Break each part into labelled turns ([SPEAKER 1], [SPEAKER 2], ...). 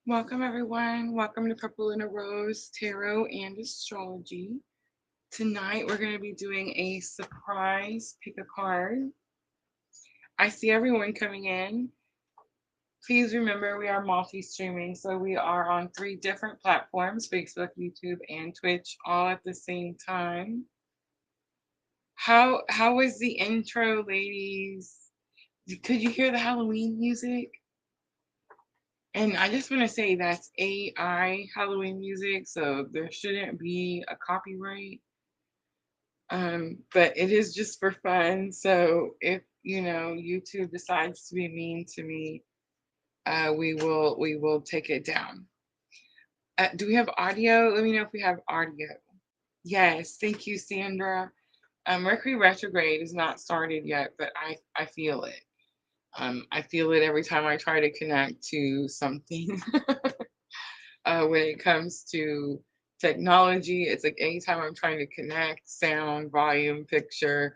[SPEAKER 1] Welcome, everyone. Welcome to Purple and a Rose Tarot and Astrology. Tonight, we're going to be doing a surprise pick a card. I see everyone coming in. Please remember we are multi streaming, so we are on 3 different platforms: Facebook, YouTube, and Twitch, all at the same time. How was the intro, ladies? Could you hear the Halloween music? And I just want to say that's AI Halloween music, so there shouldn't be a copyright. But it is just for fun. So if YouTube decides to be mean to me, we will take it down. Do we have audio? Let me know if we have audio. Yes, thank you, Sandra. Mercury retrograde is not started yet, but I feel it. I feel it every time I try to connect to something. When it comes to technology, it's like anytime I'm trying to connect sound, volume, picture,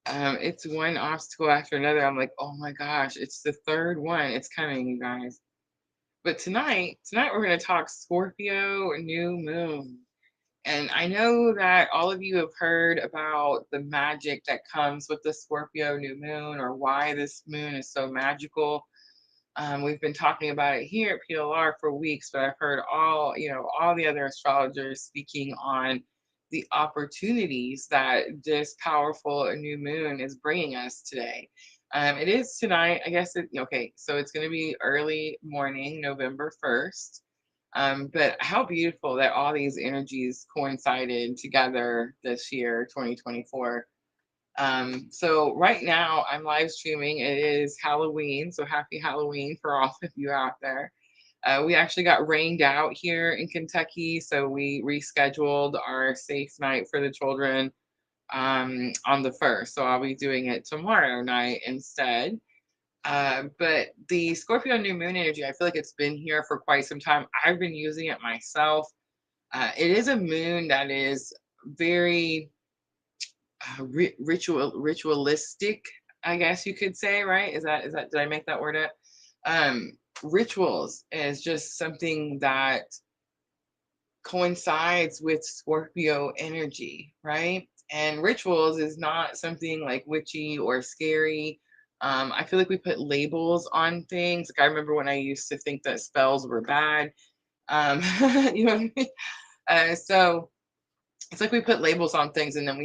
[SPEAKER 1] it's one obstacle after another. I'm like, oh my gosh, it's the third one. It's coming, you guys. But tonight we're going to talk Scorpio New Moon. And I know that all of you have heard about the magic that comes with the Scorpio New Moon, or why this moon is so magical. We've been talking about it here at PLR for weeks, but I've heard all the other astrologers speaking on the opportunities that this powerful new moon is bringing us today. It is tonight, I guess. Okay, so it's going to be early morning, November 1st. But how beautiful that all these energies coincided together this year, 2024. So right now I'm live streaming. It is Halloween, so happy Halloween for all of you out there. We actually got rained out here in Kentucky, so we rescheduled our safe night for the children on the 1st. So I'll be doing it tomorrow night instead. But the Scorpio new moon energy, I feel like it's been here for quite some time. I've been using it myself. It is a moon that is very ritualistic, I guess you could say, right? Is that did I make that word up? um Rituals is just something that coincides with Scorpio energy, right? And rituals is not something like witchy or scary. I feel like we put labels on things. Like I remember when I used to think that spells were bad. You know what I mean? So it's like we put labels on things, and then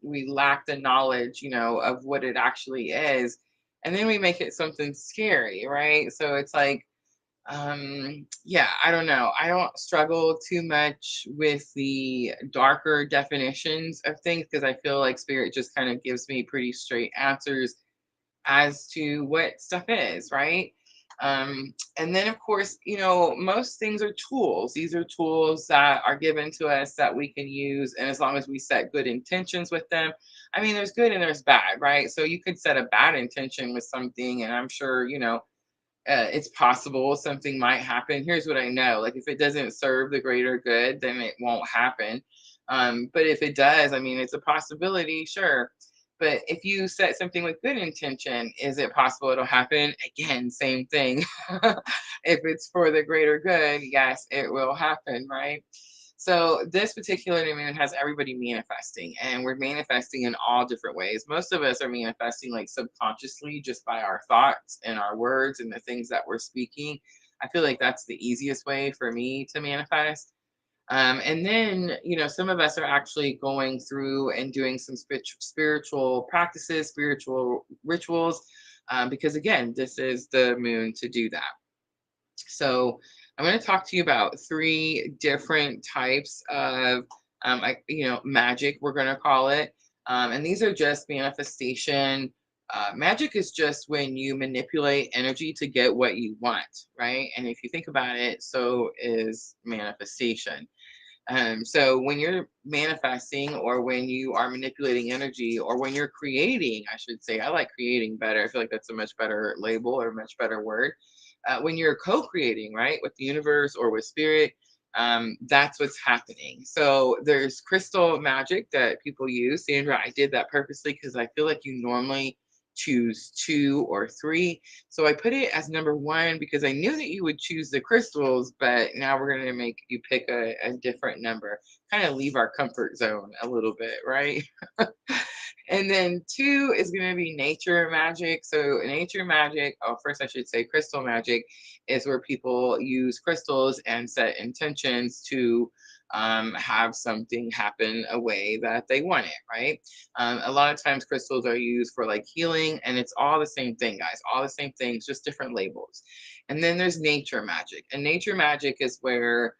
[SPEAKER 1] we lack the knowledge, of what it actually is, and then we make it something scary, right? So it's like, yeah, I don't know, I don't struggle too much with the darker definitions of things, because I feel like spirit just kind of gives me pretty straight answers as to what stuff is, right? And then, of course, most things are tools. These are tools that are given to us that we can use. And as long as we set good intentions with them, I mean, there's good and there's bad, right? So you could set a bad intention with something, and I'm sure, it's possible something might happen. Here's what I know: like, if it doesn't serve the greater good, then it won't happen. But if it does, I mean, it's a possibility, sure. But if you set something with good intention, is it possible it'll happen? Again, same thing. If it's for the greater good, yes, it will happen, right? So this particular new moon has everybody manifesting, and we're manifesting in all different ways. Most of us are manifesting like subconsciously, just by our thoughts and our words and the things that we're speaking. I feel like that's the easiest way for me to manifest. And then, some of us are actually going through and doing some spiritual practices, spiritual rituals, because again, this is the moon to do that. So I'm going to talk to you about 3 different types of, magic, we're going to call it. And these are just manifestation. Magic is just when you manipulate energy to get what you want, right? And if you think about it, so is manifestation. So when you're manifesting, or when you are manipulating energy, or when you're creating, I should say, I like creating better. I feel like that's a much better label, or a much better word. When you're co-creating, right, with the universe or with spirit, that's what's happening. So there's crystal magic that people use. Sandra, I did that purposely because I feel like you normally choose 2 or 3. So I put it as number 1 because I knew that you would choose the crystals, but now we're going to make you pick a different number, kind of leave our comfort zone a little bit, right? And then 2 is going to be nature magic. So nature magic, oh, first I should say crystal magic is where people use crystals and set intentions to have something happen a way that they want it, right? A lot of times crystals are used for like healing, and it's all the same thing, guys. All the same things, just different labels. And then there's nature magic. And nature magic is where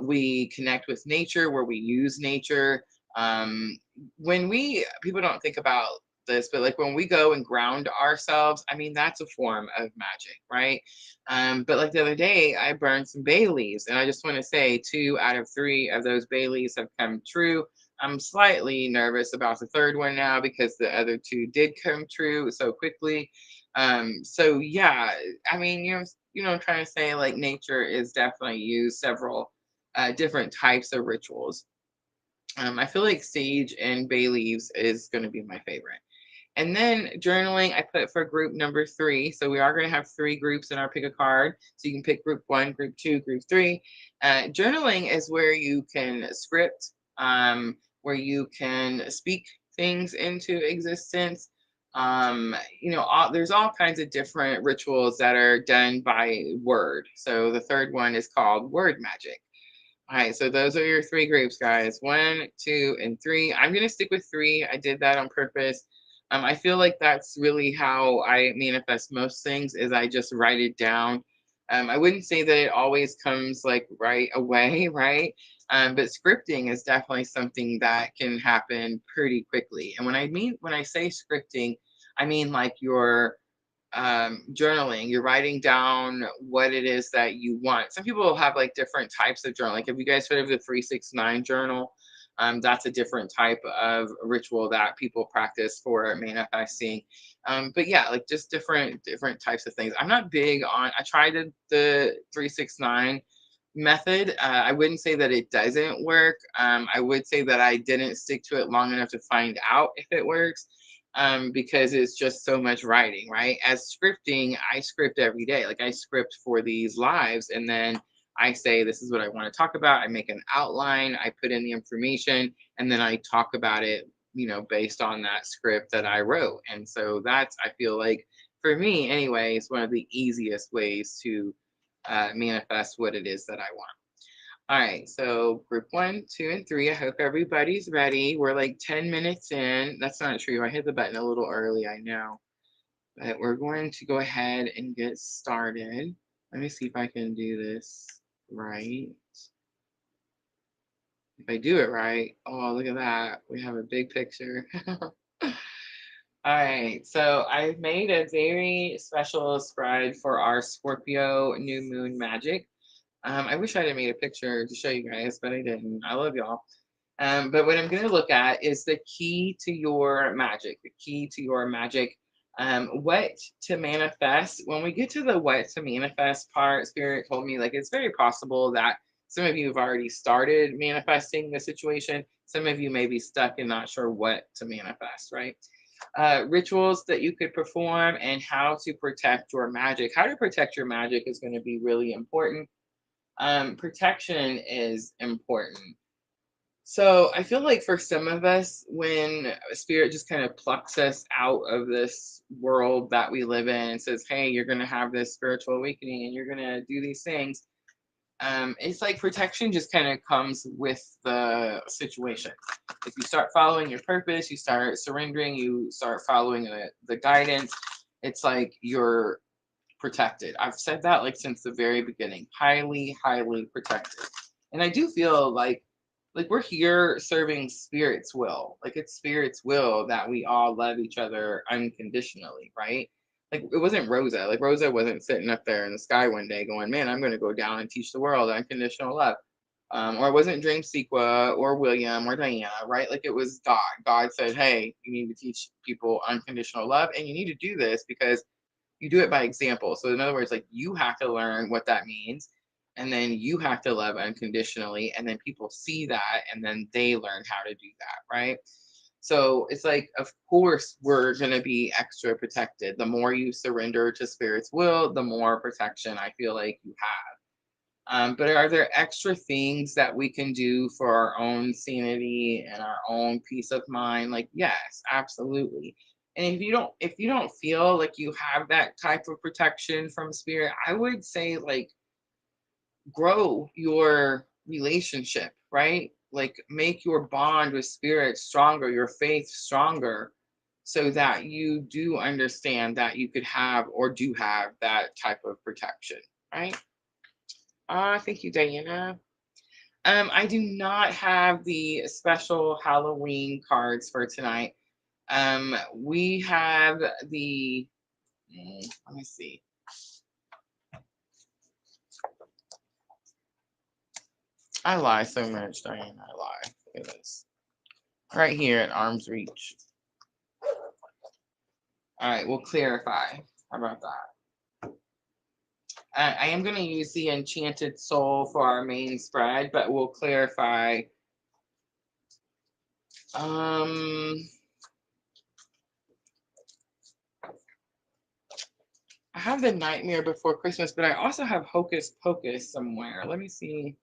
[SPEAKER 1] we connect with nature, where we use nature. When we people don't think about this, but like when we go and ground ourselves, I mean that's a form of magic, right? But like the other day, I burned some bay leaves, and I just want to say 2 out of 3 of those bay leaves have come true. I'm slightly nervous about the third one now because the other 2 did come true so quickly. So yeah, I mean, I'm trying to say like nature is definitely used several different types of rituals. I feel like sage and bay leaves is going to be my favorite. And then journaling, I put for group number 3. So we are going to have 3 groups in our pick a card. So you can pick group 1, group 2, group 3. Journaling is where you can script, where you can speak things into existence. There's all kinds of different rituals that are done by word. So the third one is called word magic. All right, so those are your 3 groups, guys. 1, 2, and 3. I'm gonna stick with 3. I did that on purpose. I feel like that's really how I manifest most things is I just write it down. I wouldn't say that it always comes like right away, right? But scripting is definitely something that can happen pretty quickly. And when I say scripting, I mean like your journaling. You're writing down what it is that you want. Some people have like different types of journaling. Like, have you guys heard of the 369 journal? That's a different type of ritual that people practice for manifesting. But yeah, like just different types of things. I'm not big on. I tried the 369 method. I wouldn't say that it doesn't work. I would say that I didn't stick to it long enough to find out if it works, because it's just so much writing, right? As scripting, I script every day. Like I script for these lives, and then I say, this is what I want to talk about. I make an outline, I put in the information, and then I talk about it, based on that script that I wrote. And so that's, I feel like, for me anyway, is one of the easiest ways to manifest what it is that I want. All right, so group 1, 2, and 3. I hope everybody's ready. We're like 10 minutes in. That's not true. I hit the button a little early, I know. But we're going to go ahead and get started. Let me see if I can do this right. If I do it right, oh, look at that. We have a big picture. All right, so I've made a very special spread for our Scorpio New Moon Magic. I wish I had made a picture to show you guys, but I didn't. I love y'all. But what I'm going to look at is the key to your magic, the key to your magic. What to manifest. When we get to the what to manifest part, Spirit told me like it's very possible that some of you have already started manifesting the situation. Some of you may be stuck and not sure what to manifest, right? Rituals that you could perform and how to protect your magic. How to protect your magic is going to be really important. Protection is important. So I feel like for some of us, when spirit just kind of plucks us out of this world that we live in and says, hey, you're going to have this spiritual awakening and you're going to do these things, it's like protection just kind of comes with the situation. If you start following your purpose, you start surrendering, you start following the guidance, it's like you're protected. I've said that like since the very beginning, highly, highly protected. And I do feel like we're here serving spirit's will. Like it's spirit's will that we all love each other unconditionally, right? Like it wasn't Rosa. Like Rosa wasn't sitting up there in the sky one day going, man, I'm going to go down and teach the world unconditional love. Or it wasn't Dream Sequa or William or Diana, right? Like it was God. God said, hey, you need to teach people unconditional love, and you need to do this because you do it by example. So in other words, like you have to learn what that means, and then you have to love unconditionally, and then people see that and then they learn how to do that, right? So it's like, of course, we're going to be extra protected. The more you surrender to spirit's will, the more protection I feel like you have. But are there extra things that we can do for our own sanity and our own peace of mind? Like, yes, absolutely. And if you don't feel like you have that type of protection from spirit, I would say like grow your relationship, right? Like make your bond with spirit stronger, your faith stronger, so that you do understand that you could have or do have that type of protection, right? Thank you, Diana. I do not have the special Halloween cards for tonight. We have the, let me see. I lie so much, Diana. I lie. Look at this. Right here at arm's reach. All right, we'll clarify. How about that? I am going to use the Enchanted Soul for our main spread, but we'll clarify. I have the Nightmare Before Christmas, but I also have Hocus Pocus somewhere. Let me see.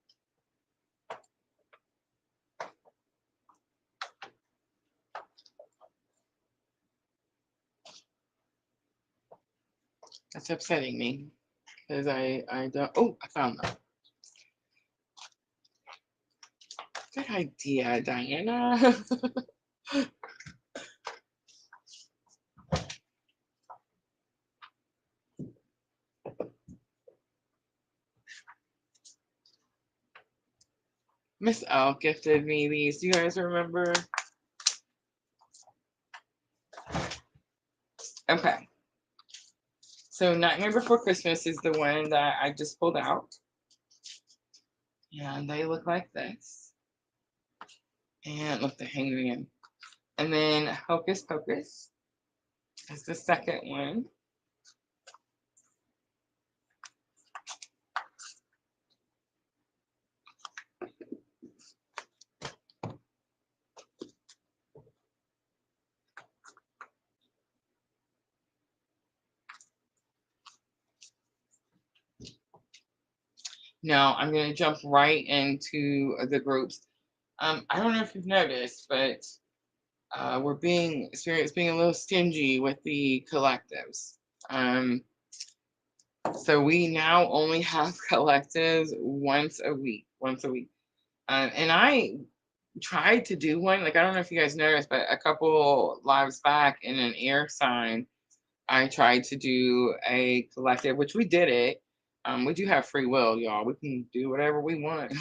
[SPEAKER 1] That's upsetting me because I don't. Oh, I found them. Good idea, Diana. Miss L gifted me these. Do you guys remember? Okay. So Nightmare Before Christmas is the one that I just pulled out. And they look like this. And look, the hangman. And then Hocus Pocus is the second one. Now I'm going to jump right into the groups. I don't know if you've noticed, but Spirit's being a little stingy with the collectives. So we now only have collectives once a week. And I tried to do one, like, I don't know if you guys noticed, but a couple lives back in an air sign, I tried to do a collective, which we did it. We do have free will, y'all. We can do whatever we want.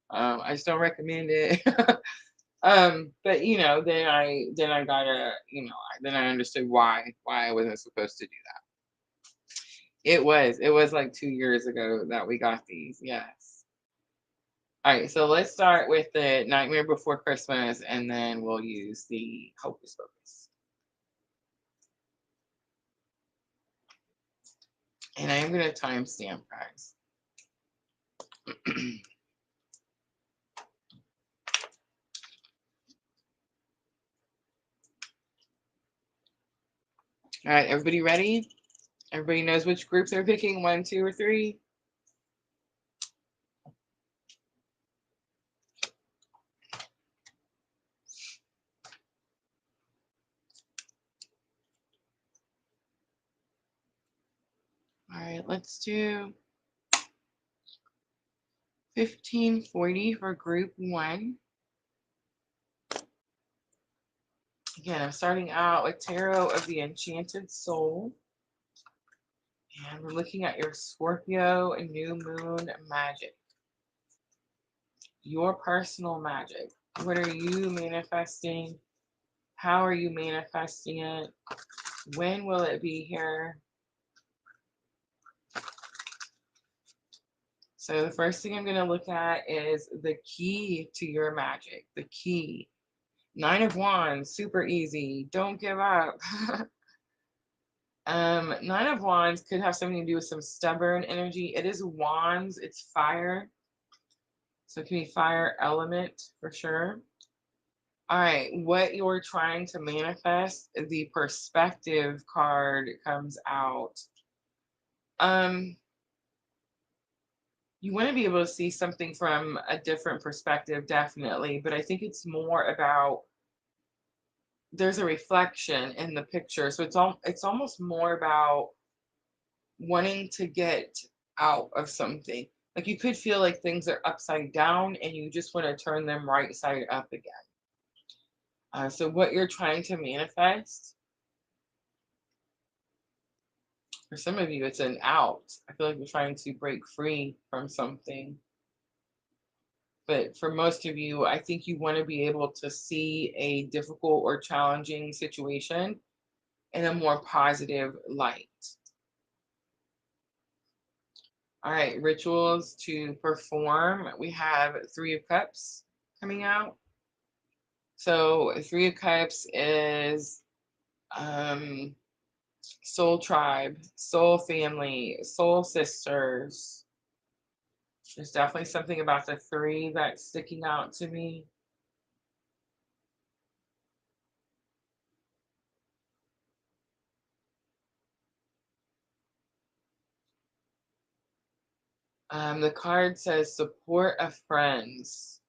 [SPEAKER 1] I just don't recommend it. But then I gotta, then I understood why I wasn't supposed to do that. It was like 2 years ago that we got these. Yes. All right, so let's start with the Nightmare Before Christmas, and then we'll use the Hocus Pocus. And I am going to timestamp, guys. All right, everybody ready? Everybody knows which groups they're picking, 1, 2, or 3? All right, let's do 1540 for group 1. Again, I'm starting out with Tarot of the Enchanted Soul. And we're looking at your Scorpio and New Moon Magic. Your personal magic. What are you manifesting? How are you manifesting it? When will it be here? So the first thing I'm going to look at is the key to your magic. The key. 9 of Wands, super easy. Don't give up. 9 of Wands could have something to do with some stubborn energy. It is Wands. It's fire. So it can be fire element for sure. All right, what you're trying to manifest, the perspective card comes out. Um, you want to be able to see something from a different perspective, definitely, but I think it's more about there's a reflection in the picture. So it's almost more about wanting to get out of something. Like you could feel like things are upside down and you just want to turn them right side up again. So what you're trying to manifest, for some of you, it's an out. I feel like you're trying to break free from something. But for most of you, I think you want to be able to see a difficult or challenging situation in a more positive light. All right, rituals to perform. We have Three of Cups coming out. So Three of Cups is um, soul tribe, soul family, soul sisters. There's definitely something about the three that's sticking out to me. The card says support of friends,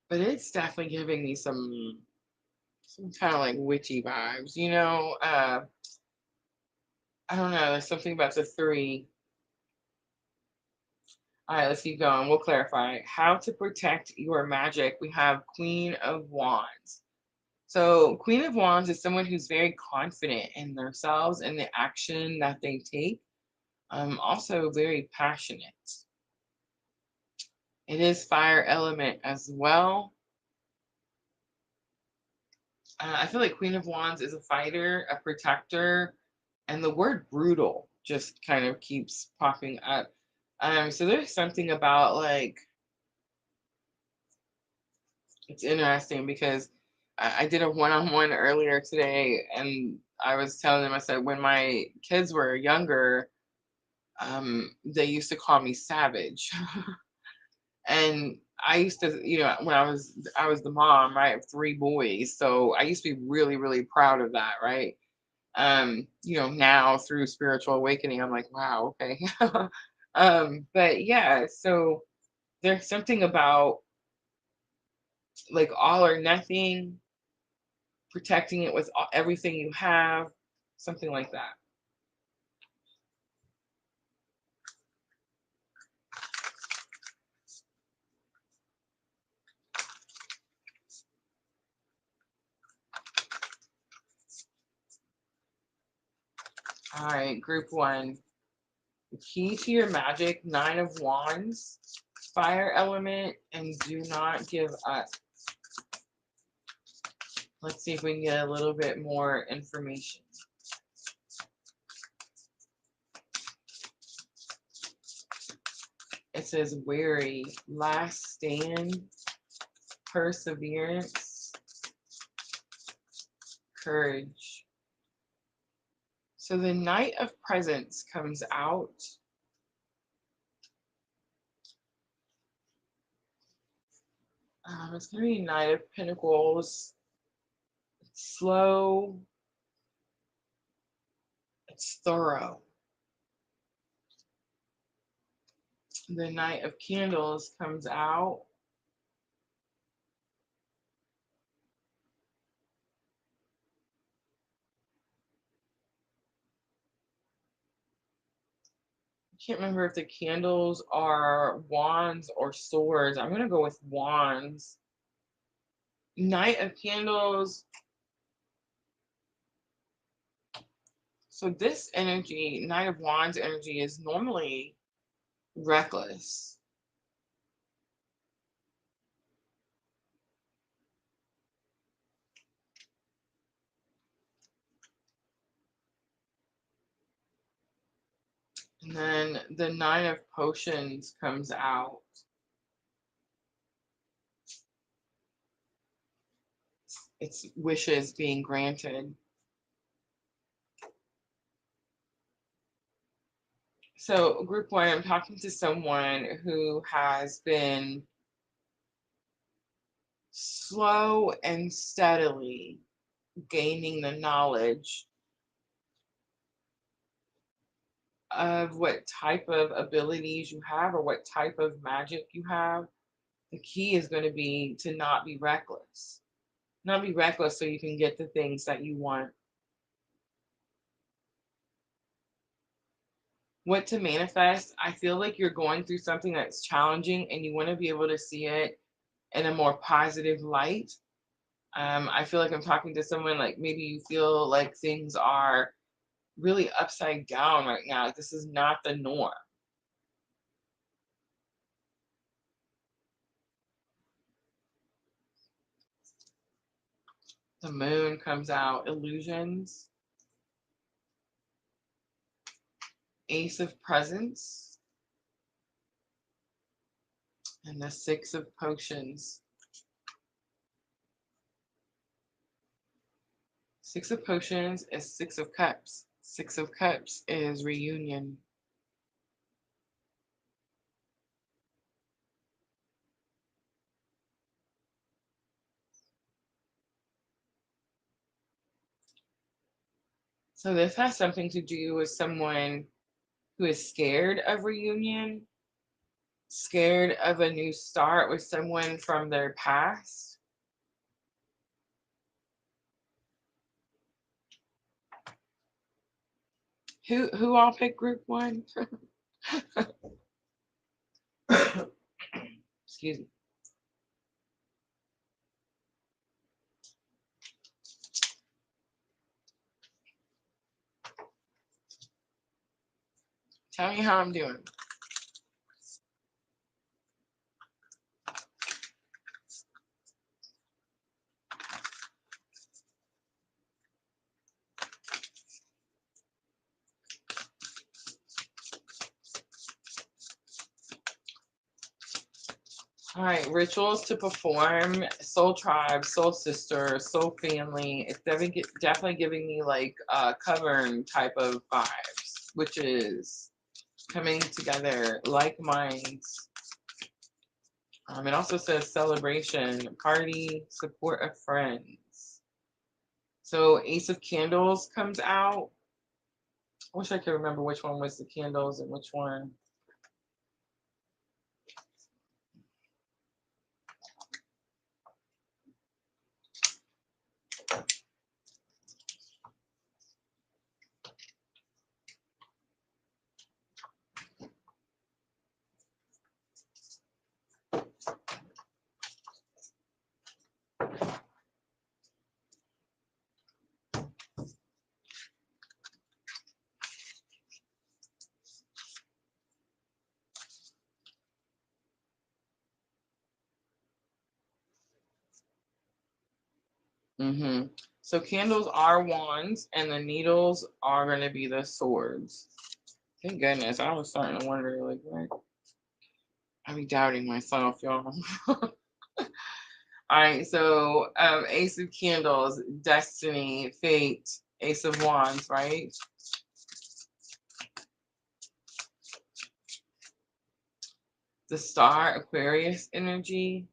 [SPEAKER 1] but it's definitely giving me some kind of like witchy vibes, you know. I don't know. There's something about the three. All right, let's keep going. We'll clarify how to protect your magic. We have Queen of Wands. So, Queen of Wands is someone who's very confident in themselves and the action that they take. Also very passionate. It is fire element as well. I feel like Queen of Wands is a fighter, a protector, and the word brutal just kind of keeps popping up. So there's something about like it's interesting because I did a one-on-one earlier today, and I was telling them I said when my kids were younger, they used to call me savage, and I used to, you know, when I was the mom, right, of three boys, so I used to be really really proud of that, right? You know, now through spiritual awakening, I'm like, wow, okay. But yeah, so there's something about like all or nothing, protecting it with everything you have, something like that. All right, group one. The key to your magic, Nine of Wands, fire element, and do not give up. Let's see if we can get a little bit more information. It says wary, last stand, perseverance, courage. So the Knight of Presents comes out. It's going to be Knight of Pentacles. It's slow. It's thorough. The Knight of Candles comes out. I can't remember if the candles are wands or swords. I'm going to go with wands. Knight of Candles. So this energy, Knight of Wands energy, is normally reckless. And then the Nine of Potions comes out. It's wishes being granted. So, group one, I'm talking to someone who has been slow and steadily gaining the knowledge of what type of abilities you have or what type of magic you have. The key is going to be to not be reckless. Not be reckless so you can get the things that you want. What to manifest? I feel like you're going through something that's challenging and you want to be able to see it in a more positive light. I feel like I'm talking to someone like maybe you feel like things are really upside down right now. Like this is not the norm. The moon comes out, illusions, ace of presents, and the six of potions. Six of potions is six of cups. Six of cups is reunion. So this has something to do with someone who is scared of reunion, scared of a new start with someone from their past. Who all picked group one? Excuse me. Tell me how I'm doing. All right, rituals to perform, soul tribe, soul sister, soul family. It's definitely giving me like cavern type of vibes, which is coming together, like minds. It also says celebration, party, support of friends. So Ace of Candles comes out. I wish I could remember which one was the candles and which one. So candles are wands and the needles are going to be the swords. Thank goodness. I was starting to wonder, like, what? I be doubting myself, y'all. All right, so Ace of Candles, Destiny, Fate, Ace of Wands, right? The Star, Aquarius energy.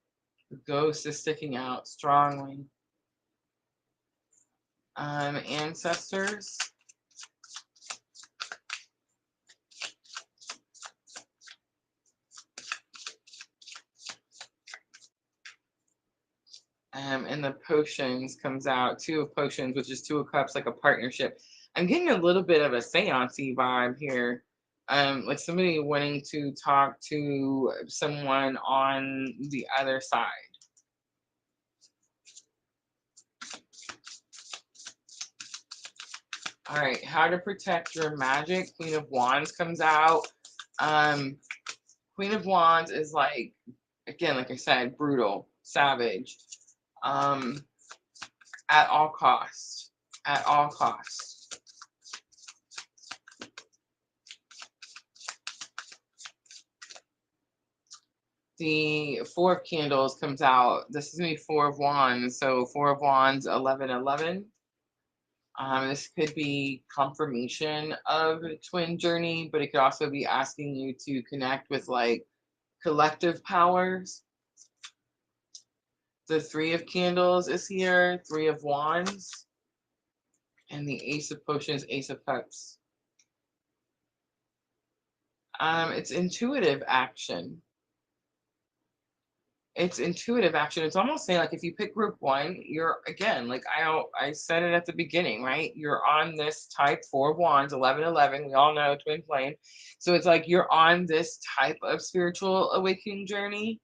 [SPEAKER 1] The Ghost is sticking out strongly. Ancestors. And the potions comes out, two of potions, which is two of cups, like a partnership. I'm getting a little bit of a seance-y vibe here. Like somebody wanting to talk to someone on the other side. All right, how to protect your magic. Queen of Wands comes out. Queen of Wands is like, again, like I said, brutal, savage. At all costs. At all costs. The Four of Candles comes out. This is going to be Four of Wands. So Four of Wands, 1111. This could be confirmation of a twin journey, but it could also be asking you to connect with like collective powers. The Three of Candles is here, Three of Wands, and the Ace of Potions, Ace of Cups. It's intuitive action. It's intuitive action. It's almost saying like if you pick group one, you're again, like I said it at the beginning, right? You're on this type, Four of Wands, 1111. We all know twin flame. So it's like you're on this type of spiritual awakening journey.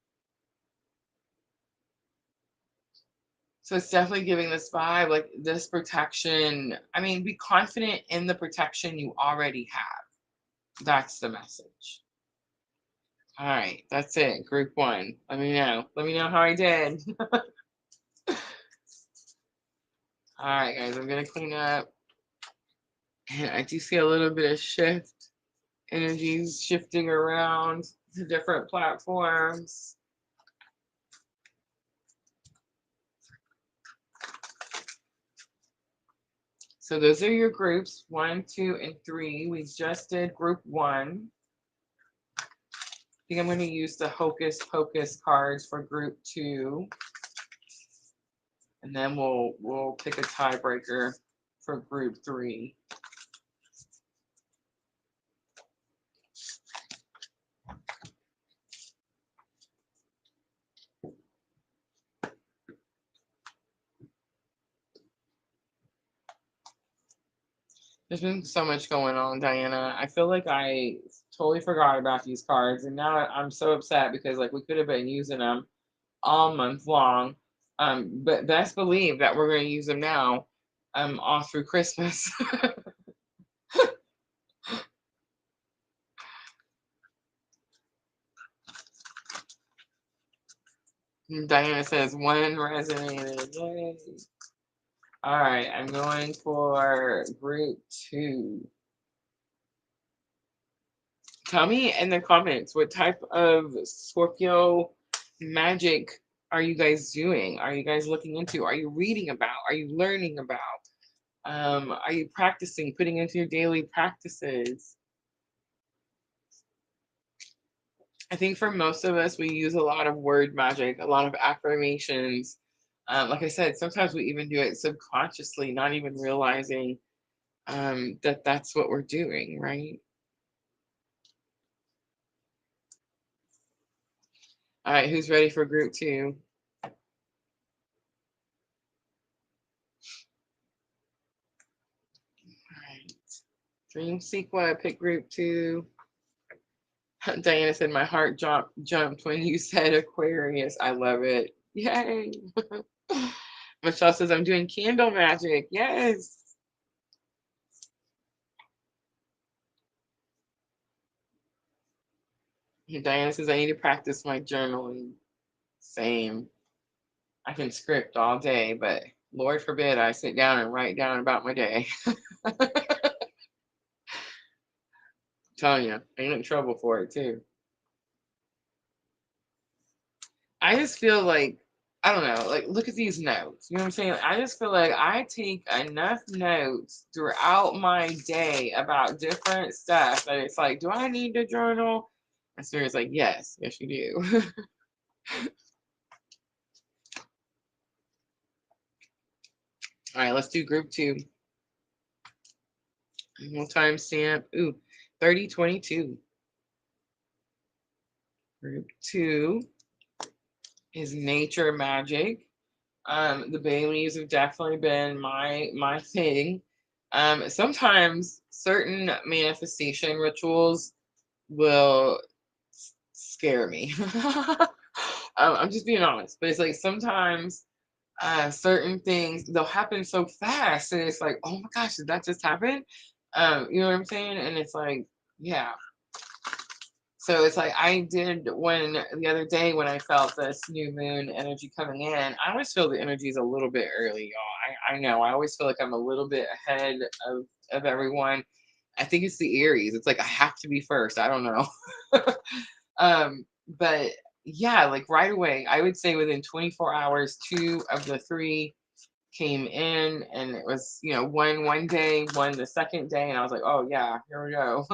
[SPEAKER 1] So it's definitely giving this vibe, like this protection. I mean, be confident in the protection you already have. That's the message. All right, that's it. Group one. Let me know. Let me know how I did. All right, guys, I'm going to clean up. And I do see a little bit of shift. Energies shifting around to different platforms. So those are your groups, 1, 2, and 3. We just did group 1. I think I'm going to use the Hocus Pocus cards for group 2. And then we'll pick a tiebreaker for group 3. There's been so much going on, Diana. I feel like I totally forgot about these cards, and now I'm so upset because like we could have been using them all month long. But best believe that we're going to use them now, all through Christmas. Diana says one resonated. Yay. All right, I'm going for group 2. Tell me in the comments what type of Scorpio magic are you guys doing? Are you guys looking into? Are you reading about? Are you learning about? Are you practicing, putting into your daily practices? I think for most of us, we use a lot of word magic, a lot of affirmations. Like I said, sometimes we even do it subconsciously, not even realizing that that's what we're doing, right? All right, who's ready for group 2? All right. Dream Sequa, pick group 2. Diana said, my heart jumped when you said Aquarius. I love it. Yay. Michelle says, I'm doing candle magic. Yes. Diana says, I need to practice my journaling. Same. I can script all day, but Lord forbid I sit down and write down about my day. Telling you, I get in trouble for it too. I just feel like, I don't know, like look at these notes. You know what I'm saying? I just feel like I take enough notes throughout my day about different stuff that it's like, do I need to journal? And Spirit's like, yes, you do. All right, let's do group 2. We'll timestamp. Ooh, 3022. Group 2 is nature magic. The bay leaves have definitely been my thing. Sometimes certain manifestation rituals will scare me. I'm just being honest, but it's like sometimes certain things they'll happen so fast, and it's like, oh my gosh, did that just happen? You know what I'm saying? And it's like, yeah. So it's like I did when the other day when I felt this new moon energy coming in. I always feel the energy is a little bit early, y'all. I know. I always feel like I'm a little bit ahead of everyone. I think it's the Aries. It's like I have to be first. I don't know. But yeah, like right away, I would say within 24 hours, 2 of the 3 came in, and it was, you know, one day, one the second day, and I was like, oh yeah, here we go.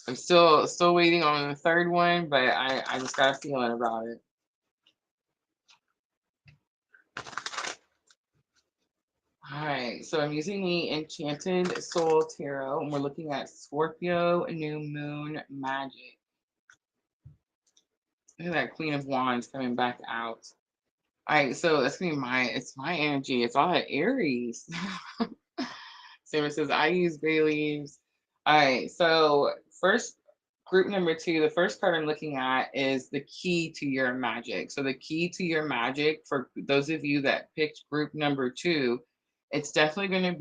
[SPEAKER 1] I'm still waiting on the third one, but I just got a feeling about it. All right, so I'm using the Enchanted Soul Tarot, and we're looking at Scorpio New Moon Magic. Look at that Queen of Wands coming back out. All right, so that's gonna be it's my energy. It's all that Aries. Sarah says I use bay leaves. All right, so first group number two, the first card I'm looking at is the key to your magic. So the key to your magic for those of you that picked group number two, it's definitely going to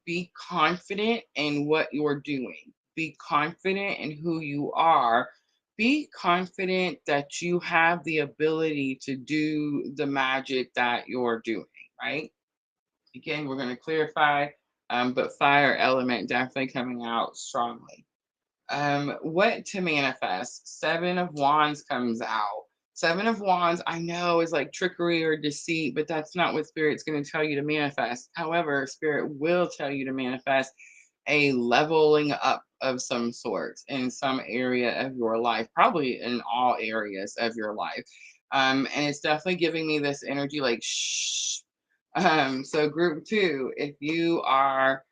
[SPEAKER 1] be confident in what you're doing. Be confident in who you are. Be confident that you have the ability to do the magic that you're doing, right? Again, we're going to clarify, but fire element definitely coming out strongly. What to manifest? Seven of Wands comes out. Seven of Wands, I know, is like trickery or deceit, but that's not what Spirit's going to tell you to manifest. However, Spirit will tell you to manifest a leveling up of some sort in some area of your life, probably in all areas of your life. And it's definitely giving me this energy like, shh. So, group two, if you are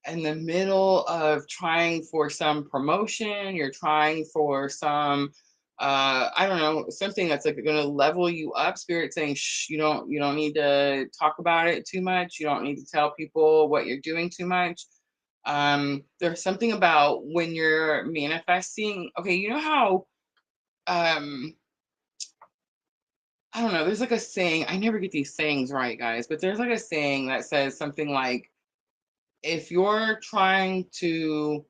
[SPEAKER 1] in the middle of trying for some promotion, you're trying for some I don't know, something that's like going to level you up, spirit saying shh, you don't need to talk about it too much, you don't need to tell people what you're doing too much. There's something about when you're manifesting, okay, you know how um I don't know, there's like a saying, I never get these sayings right, guys, but there's like a saying that says something like, if you're trying to,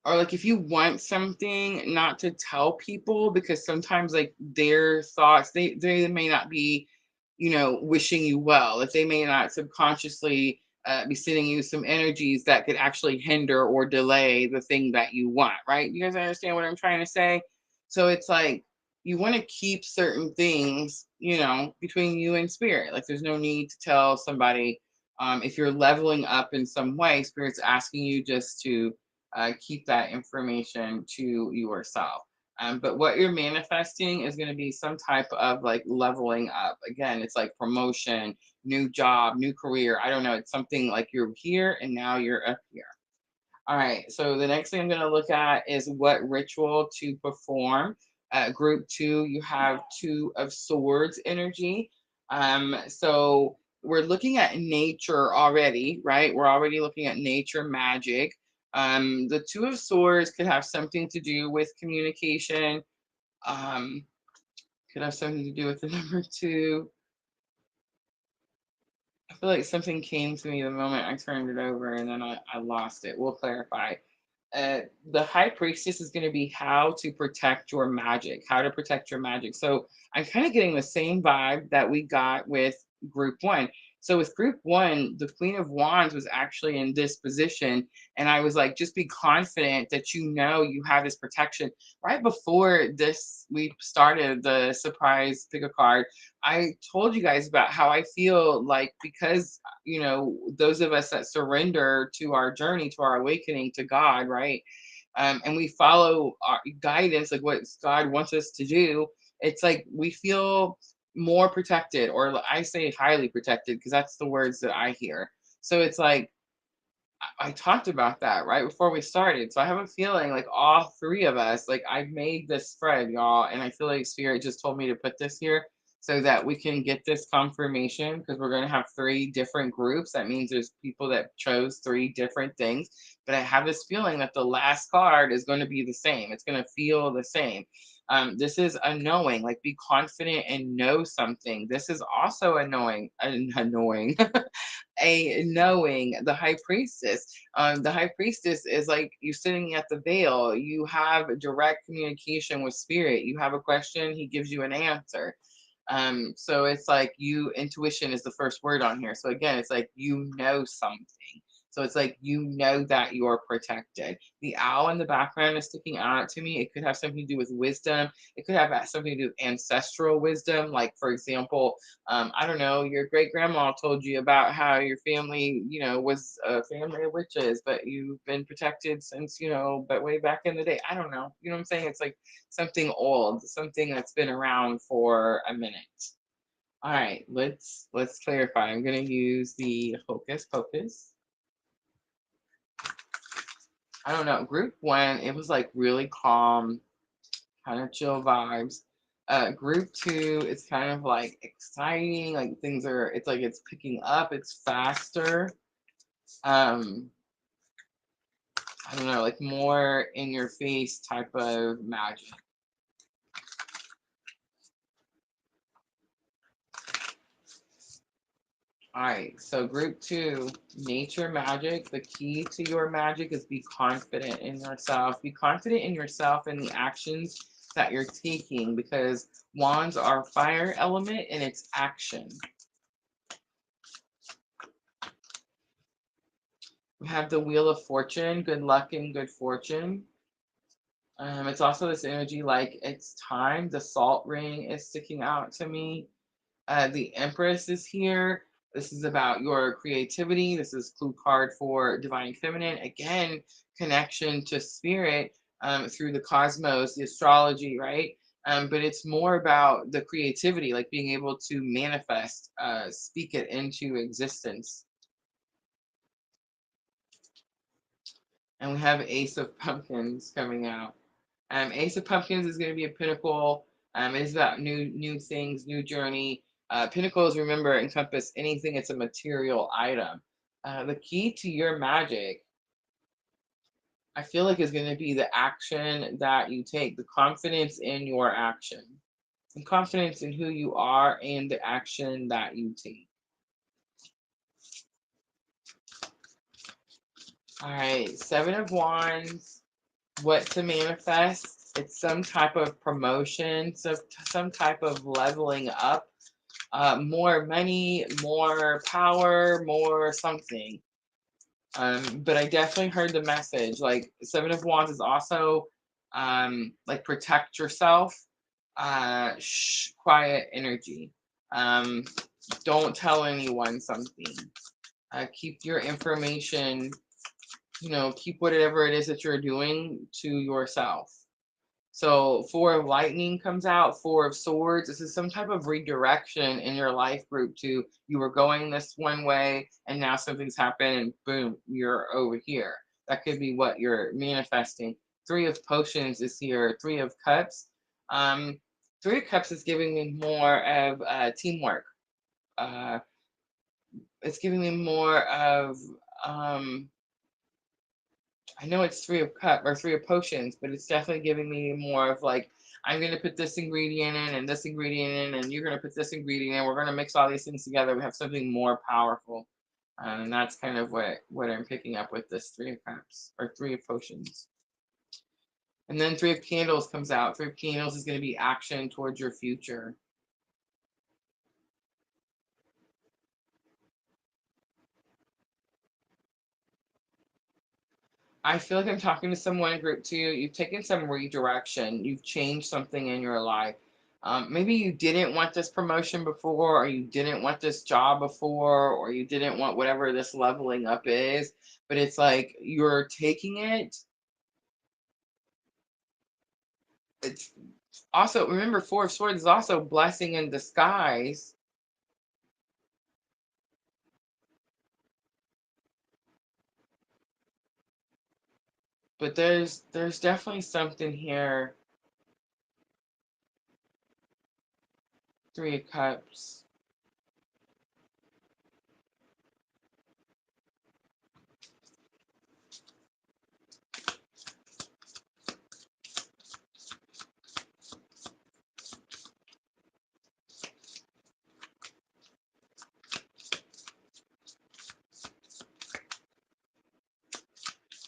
[SPEAKER 1] or like if you want something, not to tell people, because sometimes like their thoughts, they may not be, wishing you well, if they may not subconsciously be sending you some energies that could actually hinder or delay the thing that you want, right? You guys understand what I'm trying to say? So it's like you want to keep certain things, between you and spirit. Like there's no need to tell somebody. If you're leveling up in some way, spirit's asking you just to keep that information to yourself. But what you're manifesting is going to be some type of like leveling up. Again, it's like promotion, new job, new career. I don't know. It's something like you're here and now you're up here. All right. So the next thing I'm going to look at is what ritual to perform. Group two, you have Two of Swords energy. So we're looking at nature already, right? We're already looking at nature magic. The Two of Swords could have something to do with communication. Um, could have something to do with the number two. I feel like something came to me the moment I turned it over and then I lost it. We'll clarify. The high priestess is going to be how to protect your magic, how to protect your magic. So I'm kind of getting the same vibe that we got with group one. So with group one, the Queen of Wands was actually in this position. And I was like, just be confident that you have this protection. Right before this, we started the surprise pick a card. I told you guys about how I feel like, because those of us that surrender to our journey, to our awakening to God, right? And we follow our guidance, like what God wants us to do. It's like we feel more protected, or I say highly protected, because that's the words that I hear. So it's like, I talked about that right before we started. So I have a feeling like all three of us, like I've made this spread, y'all, and I feel like Spirit just told me to put this here so that we can get this confirmation, because we're going to have three different groups. That means there's people that chose three different things. But I have this feeling that the last card is going to be the same. It's going to feel the same. This is a knowing, like be confident and know something. This is also annoying. A knowing, the high priestess. The high priestess is like you sitting at the veil. You have direct communication with spirit. You have a question, he gives you an answer. So it's like intuition is the first word on here. So again, it's like something. So it's like that you're protected. The owl in the background is sticking out to me. It could have something to do with wisdom. It could have something to do with ancestral wisdom. Like, for example, I don't know, your great grandma told you about how your family, was a family of witches, but you've been protected since, but way back in the day. I don't know. You know what I'm saying? It's like something old, something that's been around for a minute. All right, let's clarify. I'm gonna use the Hocus Pocus. I don't know. Group one, it was like really calm, kind of chill vibes. Group two, it's kind of like exciting, like things are, it's like it's picking up, it's faster. Um, I don't know, like more in your face type of magic. All right, so group two, nature magic. The key to your magic is be confident in yourself. Be confident in yourself and the actions that you're taking, because wands are fire element and it's action. We have the Wheel of Fortune, good luck and good fortune. It's also this energy like it's time. The salt ring is sticking out to me. The Empress is here. This is about your creativity. This is clue card for Divine Feminine. Again, connection to spirit through the cosmos, the astrology, right? But it's more about the creativity, like being able to manifest, speak it into existence. And we have Ace of Pumpkins coming out. Ace of Pumpkins is going to be a pinnacle. It is about new things, new journey. Pinnacles, remember, encompass anything. It's a material item. The key to your magic, I feel like, is going to be the action that you take, the confidence in your action, and confidence in who you are and the action that you take. All right, Seven of Wands. What to manifest? It's some type of promotion, some type of leveling up, more money, more power, more something. But I definitely heard the message. Like Seven of Wands is also like protect yourself, quiet energy. Um, don't tell anyone something. Keep your information, keep whatever it is that you're doing to yourself. So Four of Lightning comes out, Four of Swords. This is some type of redirection in your life group to you were going this one way and now something's happened and boom, you're over here. That could be what you're manifesting. Three of Potions is here, Three of Cups. Um, Three of Cups is giving me more of teamwork. Uh, it's giving me more of I know it's Three of Cup or Three of Potions, but it's definitely giving me more of like, I'm gonna put this ingredient in and this ingredient in, and you're gonna put this ingredient in. We're gonna mix all these things together. We have something more powerful, and that's kind of what I'm picking up with this Three of Cups or Three of Potions. And then Three of Candles comes out. Three of Candles is gonna be action towards your future. I feel like I'm talking to someone in group two. You've taken some redirection. You've changed something in your life. Maybe you didn't want this promotion before, or you didn't want this job before, or you didn't want whatever this leveling up is. But it's like you're taking it. It's also, remember, Four of Swords is also blessing in disguise. But there's definitely something here. Three of Cups.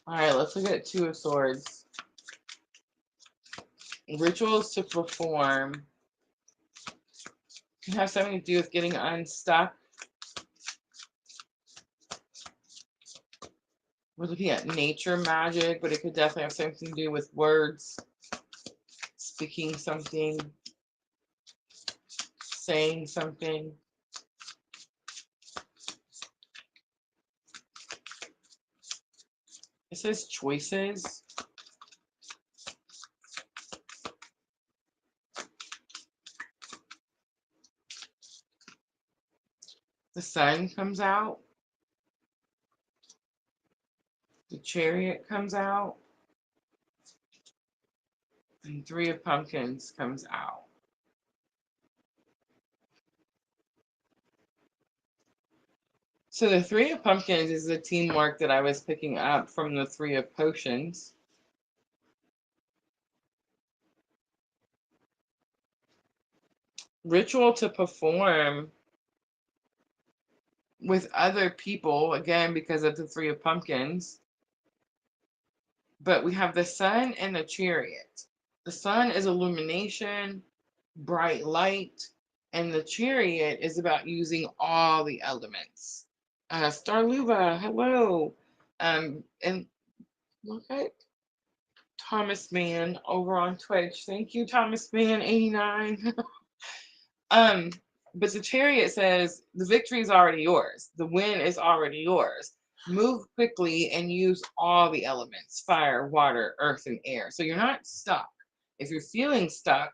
[SPEAKER 1] All right, let's look at Two of Swords. Rituals to perform can have something to do with getting unstuck. We're looking at nature magic, but it could definitely have something to do with words, speaking something, saying something. It says choices. The Sun comes out. The Chariot comes out. And Three of Pumpkins comes out. So the Three of Pumpkins is the teamwork that I was picking up from the Three of Potions. Ritual to perform with other people, again, because of the Three of Pumpkins. But we have the Sun and the Chariot. The Sun is illumination, bright light, and the Chariot is about using all the elements. Starluva, hello. And look at Thomas Mann over on Twitch. Thank you, Thomas Mann 89. um, but the Chariot says the victory is already yours. The win is already yours. Move quickly and use all the elements: fire, water, earth, and air. So you're not stuck. If you're feeling stuck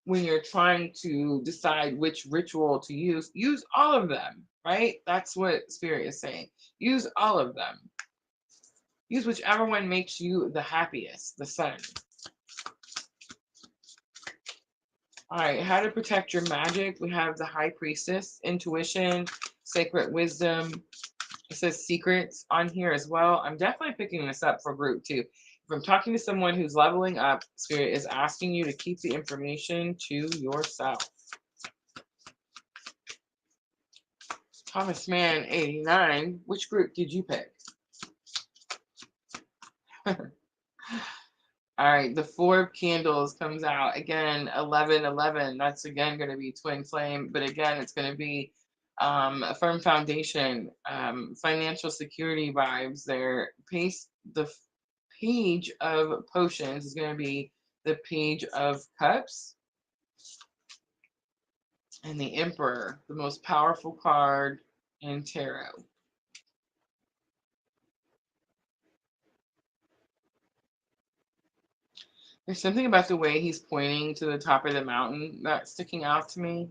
[SPEAKER 1] when you're trying to decide which ritual to use all of them, right? That's what Spirit is saying. Use all of them. Use whichever one makes you the happiest, the Sun. All right, how to protect your magic. We have the High Priestess, intuition, sacred wisdom. It says secrets on here as well. I'm definitely picking this up for group 2. If I'm talking to someone who's leveling up, Spirit is asking you to keep the information to yourself. Thomas Mann 89, which group did you pick? All right, the Four of Candles comes out. Again, 1111. That's again going to be twin flame, but again, it's going to be a firm foundation, financial security vibes there. The Page of Potions is going to be the Page of Cups. And the Emperor, the most powerful card in tarot. There's something about the way he's pointing to the top of the mountain that's sticking out to me.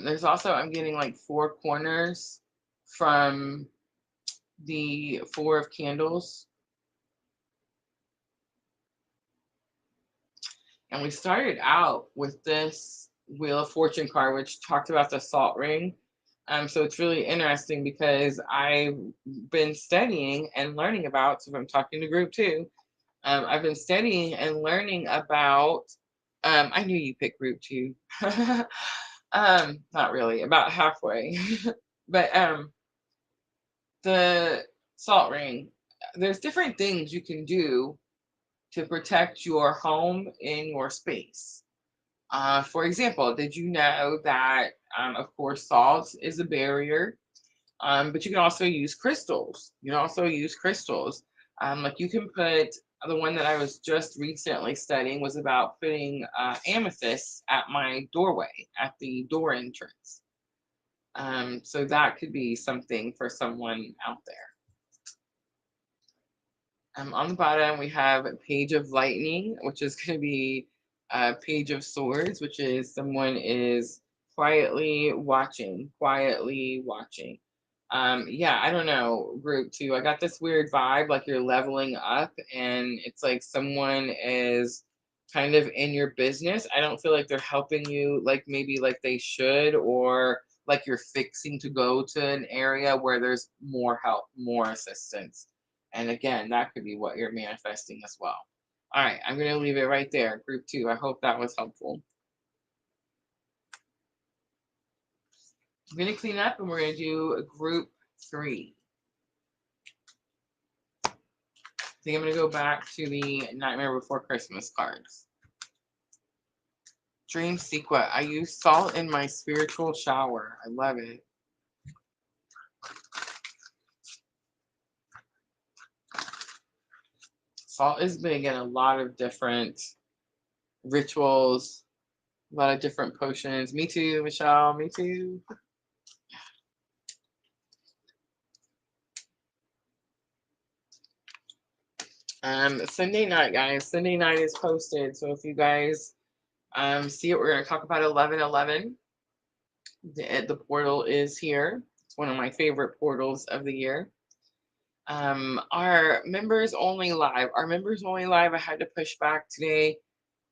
[SPEAKER 1] There's also, I'm getting like 4 corners from the Four of Candles. And we started out with this Wheel of Fortune card, which talked about the salt ring. So it's really interesting because I've been studying and learning about, so if I'm talking to group 2, I've been studying and learning about, I knew you picked group 2. Not really, about halfway. But the salt ring, there's different things you can do to protect your home in your space. For example, did you know that, of course, salt is a barrier, but you can also use crystals. You can also use crystals. Like you can put, the one that I was just recently studying was about putting amethyst at my doorway, at the door entrance. So that could be something for someone out there. On the bottom, we have a Page of Lightning, which is going to be a Page of Swords, which is someone is quietly watching, quietly watching. Yeah, I don't know, group 2. I got this weird vibe like you're leveling up and it's like someone is kind of in your business. I don't feel like they're helping you like maybe like they should, or like you're fixing to go to an area where there's more help, more assistance. And again, that could be what you're manifesting as well. All right, I'm going to leave it right there, group 2. I hope that was helpful. I'm going to clean up and we're going to do a group 3. I think I'm going to go back to the Nightmare Before Christmas cards. Dream Sequel. I use salt in my spiritual shower. I love it. Salt is big in a lot of different rituals, A lot of different potions. Me too, Michelle. Me too. Sunday night, guys. Sunday night is posted. So if you guys see it, we're gonna talk about 11:11. The portal is here. It's one of my favorite portals of the year. Our members only live. Our members only live. I had to push back today.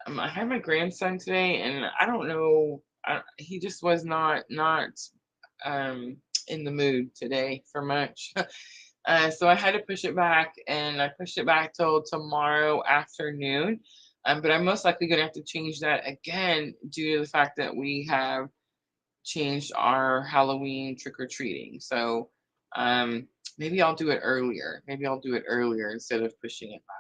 [SPEAKER 1] I had my grandson today, and I don't know. He just was not um in the mood today for much. So I had to push it back, and I pushed it back till tomorrow afternoon. But I'm most likely gonna have to change that again due to the fact that we have changed our Halloween trick or treating. So maybe I'll do it earlier. Maybe I'll do it earlier instead of pushing it back.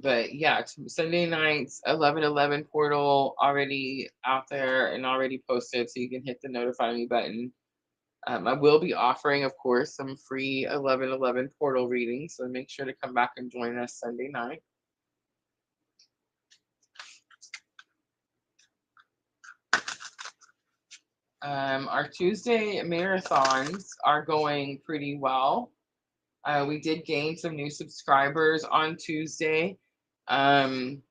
[SPEAKER 1] But yeah, Sunday nights, 11:11 portal already out there and already posted, so you can hit the notify me button. I will be offering, of course, some free 11:11 portal readings, so make sure to come back and join us Sunday night. Our Tuesday marathons are going pretty well. We did gain some new subscribers on Tuesday. Um,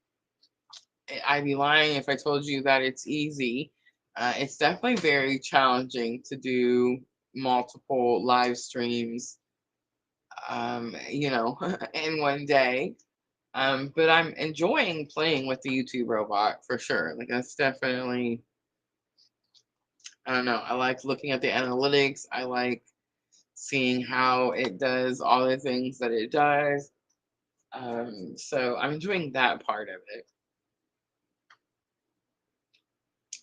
[SPEAKER 1] I'd be lying if I told you that it's easy. It's definitely very challenging to do multiple live streams, in one day. But I'm enjoying playing with the YouTube robot for sure. Like that's definitely, I don't know. I like looking at the analytics. I like seeing how it does all the things that it does. So I'm enjoying that part of it.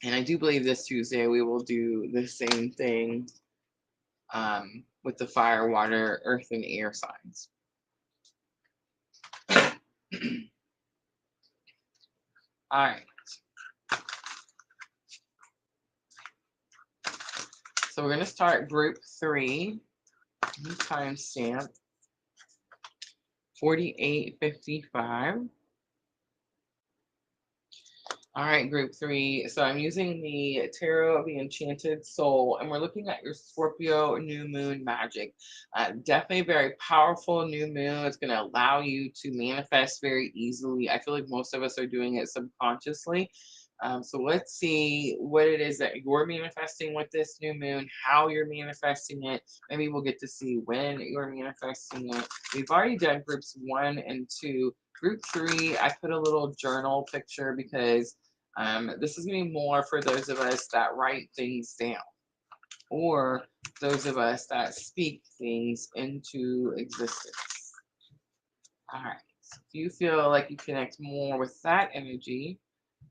[SPEAKER 1] And I do believe this Tuesday we will do the same thing with the fire, water, earth, and air signs. All right. So we're going to start group 3. Timestamp 48:55. All right, group 3. So I'm using the Tarot of the Enchanted Soul, and we're looking at your Scorpio New Moon Magic. Definitely a very powerful new moon. It's going to allow you to manifest very easily. I feel like most of us are doing it subconsciously. So let's see what it is that you're manifesting with this new moon, how you're manifesting it. Maybe we'll get to see when you're manifesting it. We've already done groups 1 and 2. Group 3, I put a little journal picture because this is going to be more for those of us that write things down or those of us that speak things into existence. All right. So if you feel like you connect more with that energy,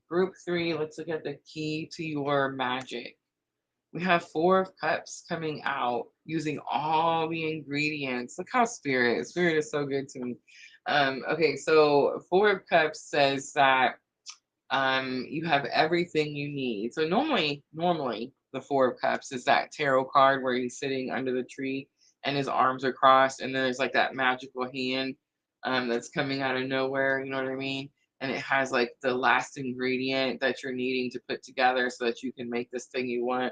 [SPEAKER 1] group 3, let's look at the key to your magic. We have 4 of Cups coming out using all the ingredients. Look how Spirit is so good to me. Okay, so 4 of Cups says that you have everything you need. So normally the 4 of Cups is that tarot card where he's sitting under the tree and his arms are crossed, and then there's like that magical hand that's coming out of nowhere. You know what I mean? And it has like the last ingredient that you're needing to put together so that you can make this thing you want.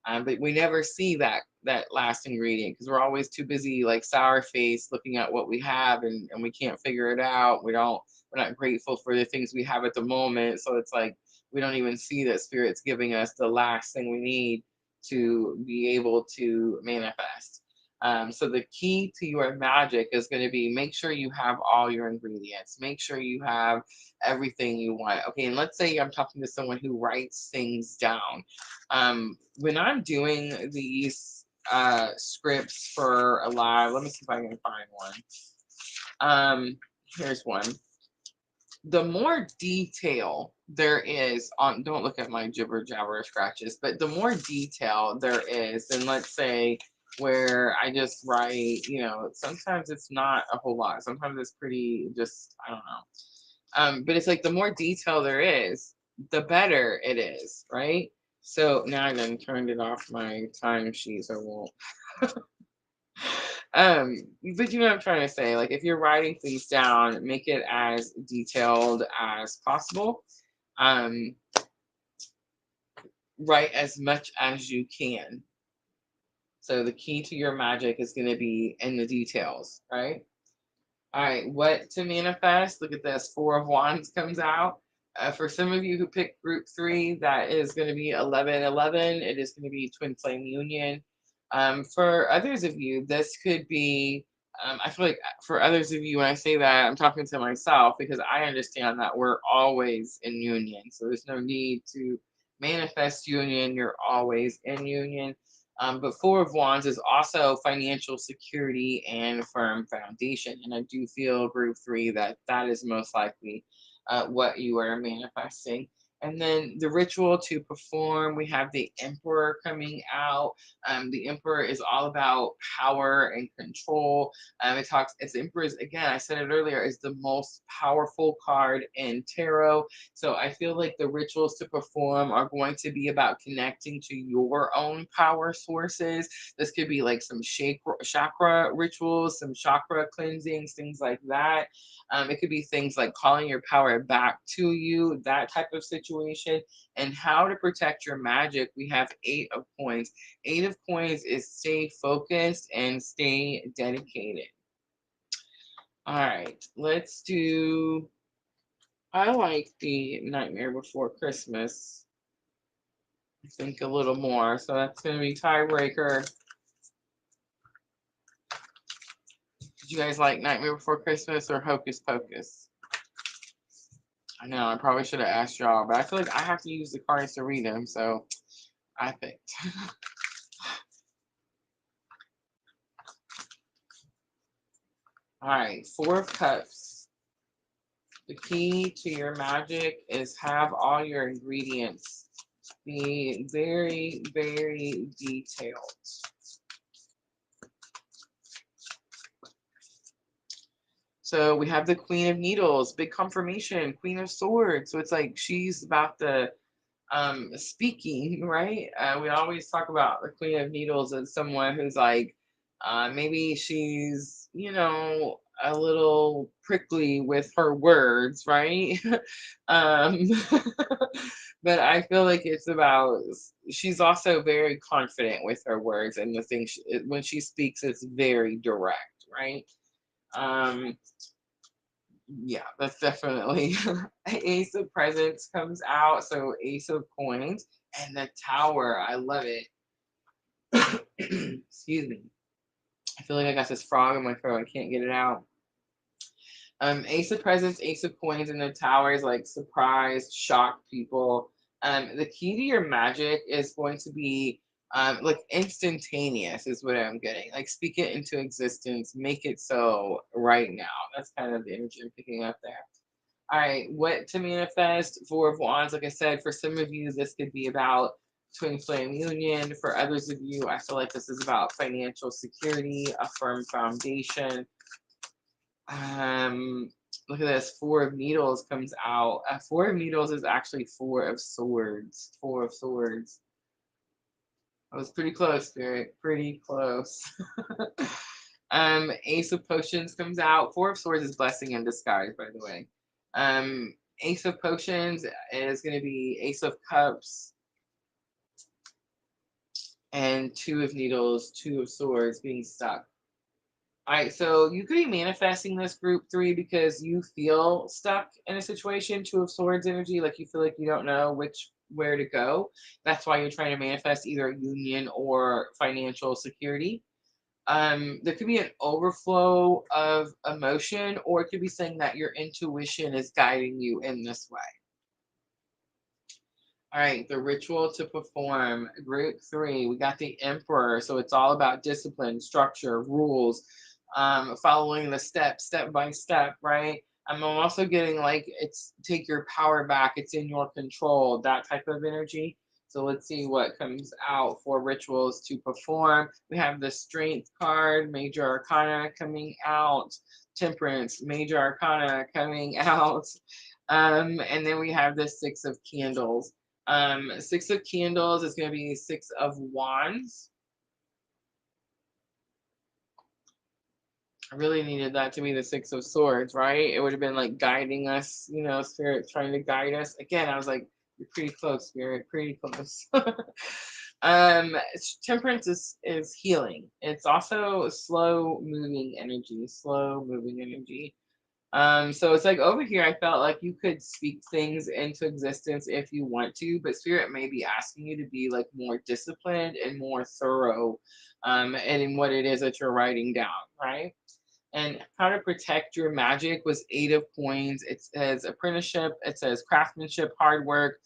[SPEAKER 1] But we never see that last ingredient because we're always too busy like sour face looking at what we have, and we can't figure it out. We're not grateful for the things we have at the moment. So it's like we don't even see that Spirit's giving us the last thing we need to be able to manifest. So the key to your magic is going to be make sure you have all your ingredients. Make sure you have everything you want. Okay, and let's say I'm talking to someone who writes things down. When I'm doing these scripts for a live, let me see if I can find one. Here's one. The more detail there is on, don't look at my jibber jabber scratches, but the more detail there is, then let's say where I just write, sometimes it's not a whole lot. Sometimes it's pretty just, I don't know. But it's like the more detail there is, the better it is, right? So now I done turned it off my time sheet, so I won't. But you know what I'm trying to say? Like if you're writing things down, make it as detailed as possible. Um, write as much as you can. So the key to your magic is going to be in the details, right? All right, what to manifest? Look at this. Four of Wands comes out. For some of you who picked group three, that is going to be 1111. It is going to be twin flame union. For others of you, this could be, I feel like for others of you, when I say that, I'm talking to myself because I understand that we're always in union. So there's no need to manifest union. You're always in union. But Four of Wands is also financial security and firm foundation. And I do feel group three that that is most likely what you are manifesting. And then the ritual to perform, we have the Emperor coming out. The Emperor is all about power and control. It's Emperor's, again, I said it earlier, is the most powerful card in tarot. So I feel like the rituals to perform are going to be about connecting to your own power sources. This could be like some chakra rituals, some chakra cleansings, things like that. It could be things like calling your power back to you, that type of situation. And how to protect your magic, we have Eight of Coins. Eight of Coins is stay focused and stay dedicated. All right, let's do, I like the Nightmare Before Christmas, I think a little more. So that's going to be tiebreaker. Did you guys like Nightmare Before Christmas or Hocus Pocus? I know, I probably should have asked y'all, but I feel like I have to use the cards to read them, so I picked. All right, Four of Cups. The key to your magic is have all your ingredients. Be very, very detailed. So we have the Queen of Needles, big confirmation, Queen of Swords. So it's like she's about the speaking, right? We always talk about the Queen of Needles as someone who's like, maybe she's, a little prickly with her words, right? um, but I feel like it's about, she's also very confident with her words and the things, when she speaks, it's very direct, right? Um, yeah, that's definitely Ace of Presents comes out. So Ace of Coins and the Tower. I love it. Excuse me. I feel like I got this frog in my throat. I can't get it out. Ace of Presents, Ace of Coins, and the Tower is like surprise, shock people. The key to your magic is going to be like instantaneous is what I'm getting. Like speak it into existence, make it so right now. That's kind of the energy I'm picking up there. All right, what to manifest? Four of Wands. Like I said, for some of you, this could be about twin flame union. For others of you, I feel like this is about financial security, a firm foundation. Look at this. Four of Needles comes out. Four of Needles is actually Four of Swords. Four of Swords. I was pretty close, Spirit. Pretty close. Ace of Potions comes out. Four of Swords is blessing in disguise, by the way. Ace of Potions is going to be Ace of Cups and Two of Needles, Two of Swords being stuck. All right, so you could be manifesting this group three because you feel stuck in a situation, Two of Swords energy, like you feel like you don't know where to go. That's why you're trying to manifest either a union or financial security. There could be an overflow of emotion, or it could be saying that your intuition is guiding you in this way. All right, the ritual to perform, group three, we got the Emperor. So it's all about discipline, structure, rules, following the step by step, right? I'm also getting like it's take your power back, it's in your control, that type of energy. So let's see what comes out for rituals to perform. We have the Strength card, Major Arcana coming out, Temperance, Major Arcana coming out. And then we have the Six of Candles. Six of Candles is going to be Six of Wands. I really needed that to be the Six of Swords, right? It would have been like guiding us, Spirit trying to guide us. Again, I was like, You're pretty close, Spirit. Pretty close. Temperance is healing. It's also slow moving energy. Slow moving energy. So it's like over here, I felt like you could speak things into existence if you want to, but Spirit may be asking you to be like more disciplined and more thorough, and in what it is that you're writing down, right? And how to protect your magic was 8 of coins. It says apprenticeship, it says craftsmanship, hard work.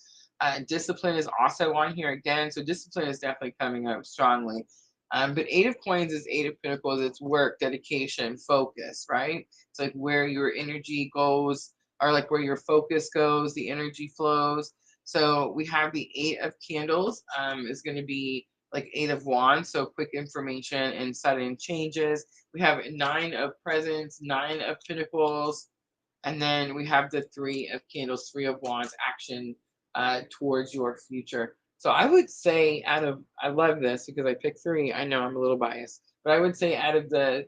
[SPEAKER 1] Discipline is also on here again. So discipline is definitely coming up strongly. But 8 of coins is 8 of pentacles. It's work, dedication, focus, right? It's like where your energy goes, or like where your focus goes, the energy flows. So we have the 8 of candles, is going to be like 8 of wands. So quick information and sudden changes. We have 9 of presents, 9 of pentacles, and then we have the 3 of candles, 3 of wands, action towards your future. So I would say I love this because I picked three. I know I'm a little biased, but I would say out of the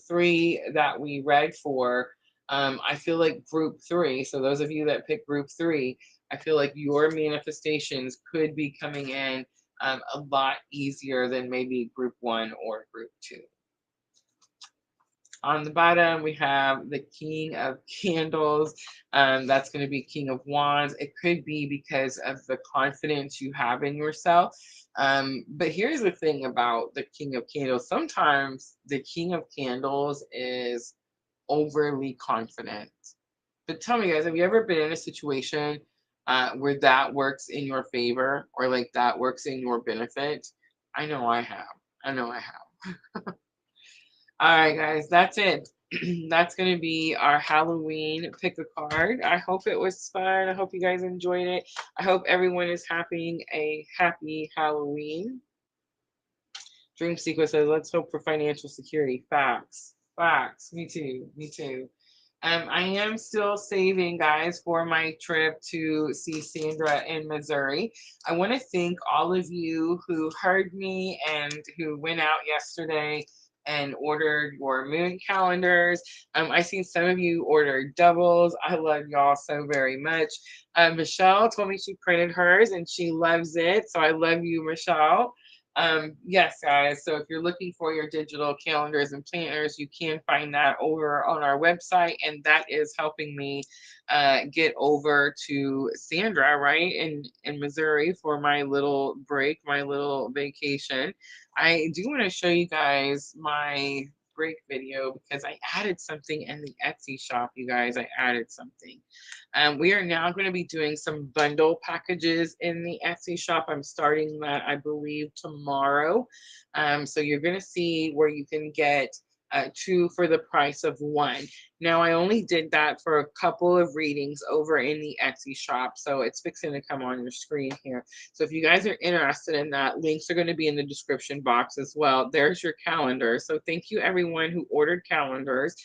[SPEAKER 1] three that we read for, I feel like group three. So those of you that pick group three, I feel like your manifestations could be coming in a lot easier than maybe group one or group two. On the bottom, we have the King of Candles. That's going to be King of Wands. It could be because of the confidence you have in yourself. But here's the thing about the King of Candles. Sometimes the King of Candles is overly confident. But tell me, guys, have you ever been in a situation where that works in your favor, or like that works in your benefit? I know I have. I know I have. All right, guys, that's it. That's going to be our Halloween pick a card. I hope it was fun. I hope you guys enjoyed it. I hope everyone is having a happy Halloween. Dream Sequence says, let's hope for financial security. Facts. Facts. Me too. Me too. I am still saving, guys, for my trip to see Sandra in Missouri. I want to thank all of you who heard me and who went out yesterday and ordered your moon calendars. I seen some of you order doubles. I love y'all so very much. Michelle told me she printed hers and she loves it. So I love you, Michelle. Yes, guys. So if you're looking for your digital calendars and planners, you can find that over on our website, and that is helping me get over to Sandra, right, in Missouri for my little break, my little vacation. I do want to show you guys my break video because I added something in the Etsy shop, you guys. I added something. We are now going to be doing some bundle packages in the Etsy shop. I'm starting that, I believe, tomorrow. So you're going to see where you can get two for the price of one. Now, I only did that for a couple of readings over in the Etsy shop, so it's fixing to come on your screen here. So if you guys are interested in that, links are going to be in the description box as well. There's your calendar. So thank you, everyone who ordered calendars.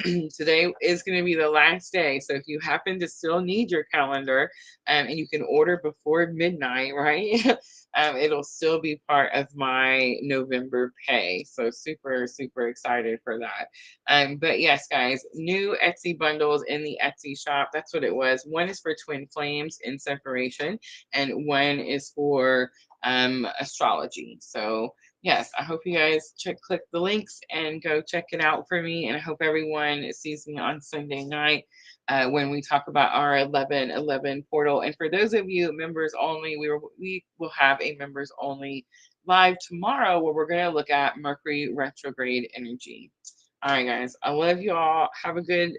[SPEAKER 1] Today is going to be the last day. So if you happen to still need your calendar, and you can order before midnight, right? It'll still be part of my November pay. So super, super excited for that. But yes, guys, new Etsy bundles in the Etsy shop. That's what it was. One is for twin flames in separation, and one is for astrology. So yes, I hope you guys click the links and go check it out for me. And I hope everyone sees me on Sunday night when we talk about our 11/11 portal. And for those of you members only, we will have a members only live tomorrow where we're going to look at Mercury retrograde energy. All right, guys, I love you all. Have a good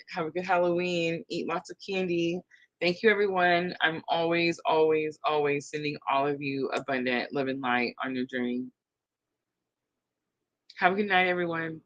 [SPEAKER 1] Halloween. Eat lots of candy. Thank you, everyone. I'm always, always, always sending all of you abundant, living light on your journey. Have a good night, everyone.